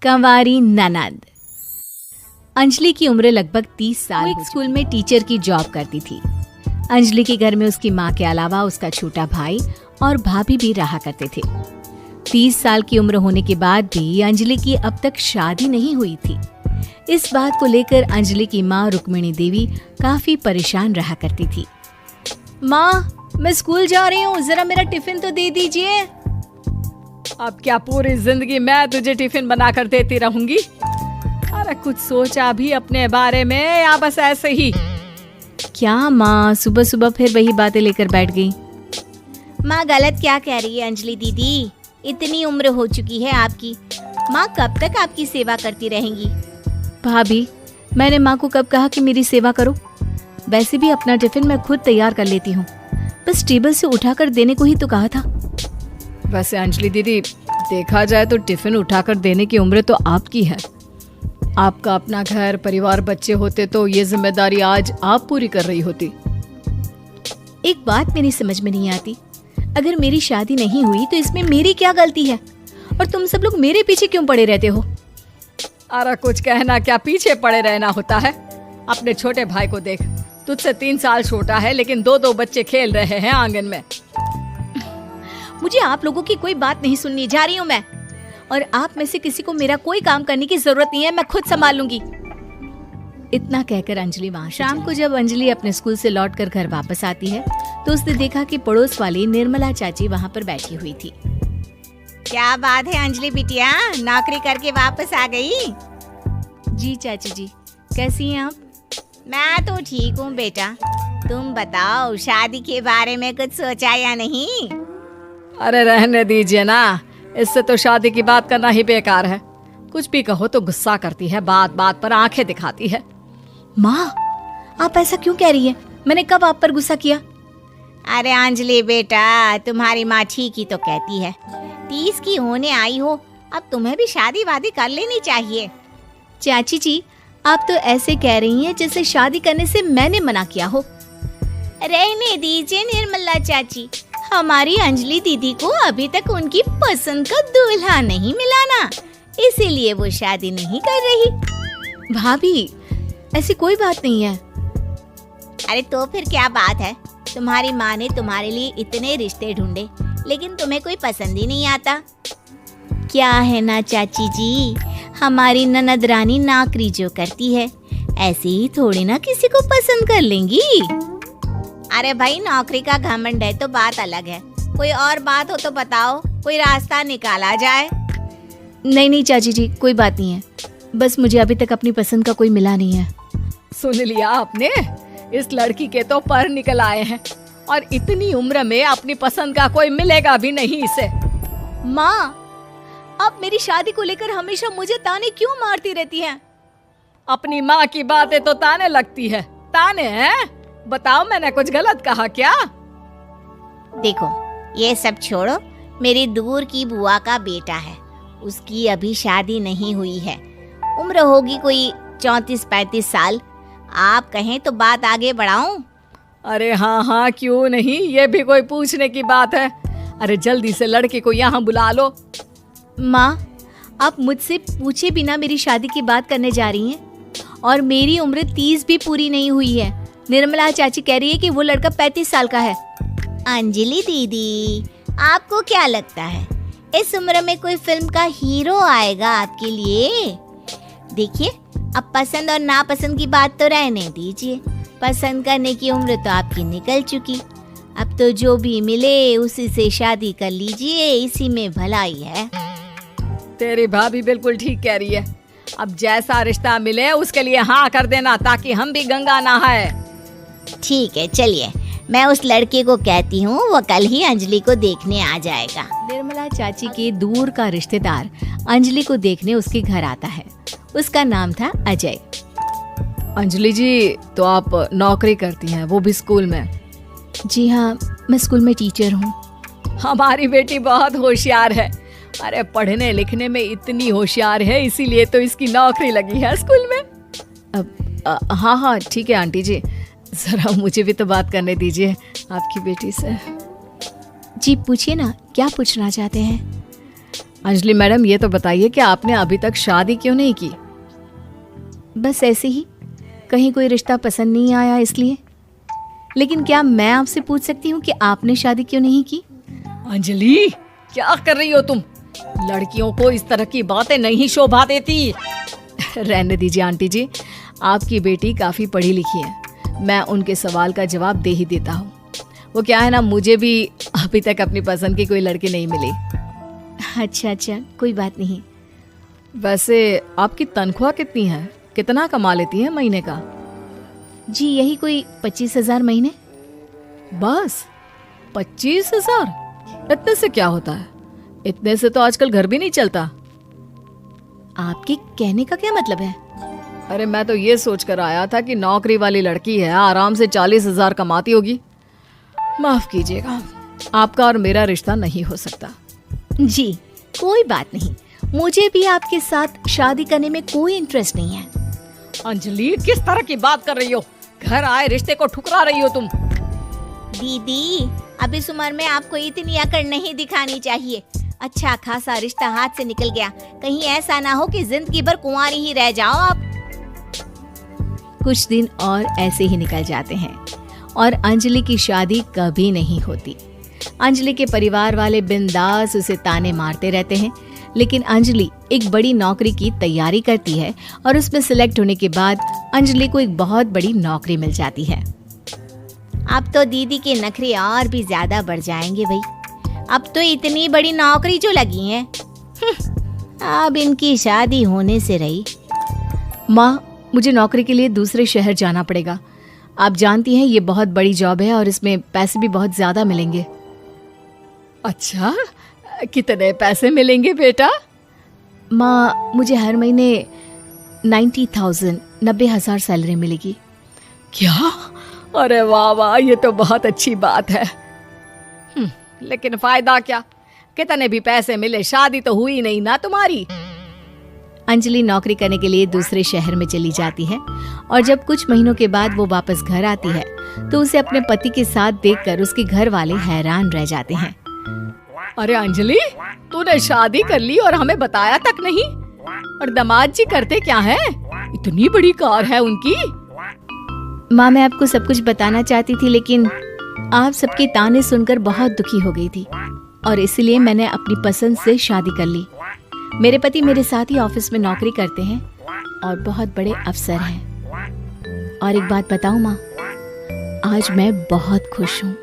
कंवारी ननद। अंजलि की उम्र लगभग 30 साल। वो एक स्कूल में टीचर की जॉब करती थी। अंजलि के घर में उसकी माँ के अलावा उसका छोटा भाई और भाभी भी रहा करते थे। 30 साल की उम्र होने के बाद भी अंजलि की अब तक शादी नहीं हुई थी। इस बात को लेकर अंजलि की माँ रुक्मिणी देवी काफी परेशान रहा करती थी। माँ, मैं स्कूल जा रही हूँ, जरा मेरा टिफिन तो दे दीजिए। अब क्या पूरी जिंदगी मैं तुझे टिफिन बनाकर देती रहूंगी? अरे कुछ सोचा भी अपने बारे में या बस ऐसे ही? क्या माँ, सुबह सुबह फिर वही बातें लेकर बैठ गई। माँ गलत क्या कह रही है अंजलि दीदी? इतनी उम्र हो चुकी है आपकी, माँ कब तक आपकी सेवा करती रहेंगी? भाभी, मैंने माँ को कब कहा कि मेरी सेवा करो? वैसे भी अपना टिफिन मैं खुद तैयार कर लेती हूँ, बस टेबल से उठाकर देने को ही तो कहा था। वैसे अंजलि दीदी, देखा जाए तो टिफिन उठाकर देने की उम्र तो आपकी है। आपका अपना घर परिवार बच्चे होते तो ये जिम्मेदारी आज आप पूरी कर रही होती। एक बात मेरी समझ में नहीं आती, अगर मेरी शादी नहीं हुई तो इसमें मेरी क्या गलती है और तुम सब लोग मेरे पीछे क्यों पड़े रहते हो? अरे कुछ कहना क्या पीछे पड़े रहना होता है? अपने छोटे भाई को देख, तुझसे 3 साल छोटा है लेकिन 2 बच्चे खेल रहे हैं आंगन में। मुझे आप लोगों की कोई बात नहीं सुननी, जा रही हूँ मैं। और आप में से किसी को मेरा कोई काम करने की जरूरत नहीं है, मैं खुद संभाल लूंगी। इतना कहकर अंजलि वहाँ। शाम को जब अंजलि अपने स्कूल से लौटकर घर वापस आती है तो उसने देखा कि पड़ोस वाली निर्मला चाची वहाँ पर बैठी हुई थी। क्या बात है अंजलि बिटिया, नौकरी करके वापस आ गई? जी चाची जी, कैसी हैं आप? मैं तो ठीक हूँ बेटा, तुम बताओ शादी के बारे में कुछ सोचा या नहीं? अरे रहने दीजिए ना, इससे तो शादी की बात करना ही बेकार है। कुछ भी कहो तो गुस्सा करती है, बात बात पर आंखें दिखाती है। माँ, आप ऐसा क्यों कह रही हैं? मैंने कब आप पर गुस्सा किया? अरे अंजलि बेटा, तुम्हारी माँ ठीक ही तो कहती है। 30 की होने आई हो, अब तुम्हें भी शादी वादी कर लेनी चाहिए। चाची जी, आप तो ऐसे कह रही हैं जैसे शादी करने से मैंने मना किया हो। रहने दीजिए निर्मला चाची, हमारी अंजलि दीदी को अभी तक उनकी पसंद का दूल्हा नहीं मिला ना, इसीलिए वो शादी नहीं कर रही। भाभी, ऐसी कोई बात नहीं है। अरे तो फिर क्या बात है? तुम्हारी माँ ने तुम्हारे लिए इतने रिश्ते ढूंढे लेकिन तुम्हें कोई पसंद ही नहीं आता। क्या है ना चाची जी, हमारी ननद रानी नौकरी जो करती है ऐसे ही थोड़ी ना किसी को पसंद कर लेंगी। अरे भाई, नौकरी का घमंड है तो बात अलग है, कोई और बात हो तो बताओ, कोई रास्ता निकाला जाए। नहीं चाची जी, कोई बात नहीं है, बस मुझे अभी तक अपनी पसंद का कोई मिला नहीं है। सुन लिया आपने, इस लड़की के तो पर निकल आए हैं और इतनी उम्र में अपनी पसंद का कोई मिलेगा भी नहीं इसे। माँ, आप मेरी शादी को लेकर हमेशा मुझे ताने क्यों मारती रहती हैं? अपनी माँ की बातें तो ताने लगती है। ताने हैं? बताओ, मैंने कुछ गलत कहा क्या? देखो, ये सब छोड़ो, मेरी दूर की बुआ का बेटा है, उसकी अभी शादी नहीं हुई है, उम्र होगी कोई 34-35 साल। आप कहें तो बात आगे बढ़ाऊं? अरे हाँ, क्यों नहीं, ये भी कोई पूछने की बात है। अरे जल्दी से लड़के को यहाँ बुला लो। माँ, आप मुझसे पूछे बिना मेरी शादी की बात करने जा रही हैं और मेरी उम्र 30 भी पूरी नहीं हुई है। निर्मला चाची कह रही है कि वो लड़का 35 साल का है। अंजलि दीदी, आपको क्या लगता है इस उम्र में कोई फिल्म का हीरो आएगा आपके लिए? देखिए, अब पसंद और नापसंद की बात तो रहने दीजिए, पसंद करने की उम्र तो आपकी निकल चुकी। अब तो जो भी मिले उसी से शादी कर लीजिए, इसी में भलाई है। तेरी भाभी बिल्कुल ठीक कह रही है। अब जैसा रिश्ता मिले उसके लिए हाँ कर देना, ताकि हम भी गंगा नहाए। ठीक है, चलिए मैं उस लड़के को कहती हूँ, वो कल ही अंजलि को देखने आ जाएगा। निर्मला चाची के दूर का रिश्तेदार अंजलि को देखने उसके घर आता है। उसका नाम था अजय। अंजलि जी, तो आप नौकरी करती हैं, वो भी स्कूल में? जी हाँ, मैं स्कूल में टीचर हूँ। हमारी बेटी बहुत होशियार है। अरे पढ़ने लिखने में इतनी होशियार है, इसीलिए तो इसकी नौकरी लगी है स्कूल में। हाँ ठीक है आंटी जी, जरा मुझे भी तो बात करने दीजिए आपकी बेटी से। जी पूछिए ना, क्या पूछना चाहते हैं? अंजलि मैडम, ये तो बताइए कि आपने अभी तक शादी क्यों नहीं की? बस ऐसे ही, कहीं कोई रिश्ता पसंद नहीं आया इसलिए। लेकिन क्या मैं आपसे पूछ सकती हूँ कि आपने शादी क्यों नहीं की? अंजलि, क्या कर रही हो तुम? लड़कियों को इस तरह की बातें नहीं शोभा देती। रहने दीजिए आंटी जी, आपकी बेटी काफी पढ़ी लिखी है, मैं उनके सवाल का जवाब दे ही देता हूँ। वो क्या है ना, मुझे भी अभी तक अपनी पसंद की कोई लड़की नहीं मिली। अच्छा, कोई बात नहीं। वैसे आपकी तनख्वाह कितनी है? कितना कमा लेती है महीने का? जी यही कोई 25,000 महीने। बस 25,000? इतने से क्या होता है? इतने से तो आजकल घर भी नहीं चलता। आपके कहने का क्या मतलब है? अरे मैं तो ये सोचकर आया था कि नौकरी वाली लड़की है, आराम से 40,000 कमाती होगी। माफ कीजिएगा, आपका और मेरा रिश्ता नहीं हो सकता। जी कोई बात नहीं, मुझे भी आपके साथ शादी करने में कोई इंटरेस्ट नहीं है। अंजलि, किस तरह की बात कर रही हो? घर आए रिश्ते को ठुकरा रही हो तुम। दीदी, अब इस उम्र में आपको इतनी अकड़ नहीं दिखानी चाहिए। अच्छा खासा रिश्ता हाथ से निकल गया, कहीं ऐसा ना हो कि जिंदगी भर कुंवारी ही रह जाओ आप। कुछ दिन और ऐसे ही निकल जाते हैं और अंजलि की शादी कभी नहीं होती। अंजलि के परिवार वाले बिंदास उसे ताने मारते रहते हैं, लेकिन अंजलि एक बड़ी नौकरी की तैयारी करती है और उसमें सिलेक्ट होने के बाद अंजलि को एक बहुत बड़ी नौकरी मिल जाती है। अब तो दीदी के नखरे और भी ज्यादा बढ़ जाएंगे भाई। अब तो इतनी बड़ी नौकरी जो लगी है, अब इनकी शादी होने से रही। माँ, मुझे नौकरी के लिए दूसरे शहर जाना पड़ेगा। आप जानती हैं ये बहुत बड़ी जॉब है और इसमें पैसे भी बहुत ज्यादा मिलेंगे। अच्छा, कितने पैसे मिलेंगे बेटा? माँ, मुझे हर महीने 90,000 सैलरी मिलेगी। क्या? अरे वाह वाह, ये तो बहुत अच्छी बात है। लेकिन फायदा क्या? कितने भी पैसे मिले, शादी तो हुई नहीं ना तुम्हारी। अंजलि नौकरी करने के लिए दूसरे शहर में चली जाती है और जब कुछ महीनों के बाद वो वापस घर आती है तो उसे अपने पति के साथ देखकर उसके घर वाले हैरान रह जाते हैं। अरे अंजलि, तूने शादी कर ली और हमें बताया तक नहीं। और दामाद जी करते क्या है? इतनी बड़ी कार है उनकी। माँ, मैं आपको सब कुछ बताना चाहती थी, लेकिन आप सबके ताने सुनकर बहुत दुखी हो गई थी और इसलिए मैंने अपनी पसंद से शादी कर ली। मेरे पति मेरे साथ ही ऑफिस में नौकरी करते हैं और बहुत बड़े अफसर हैं। और एक बात बताऊं माँ, आज मैं बहुत खुश हूँ।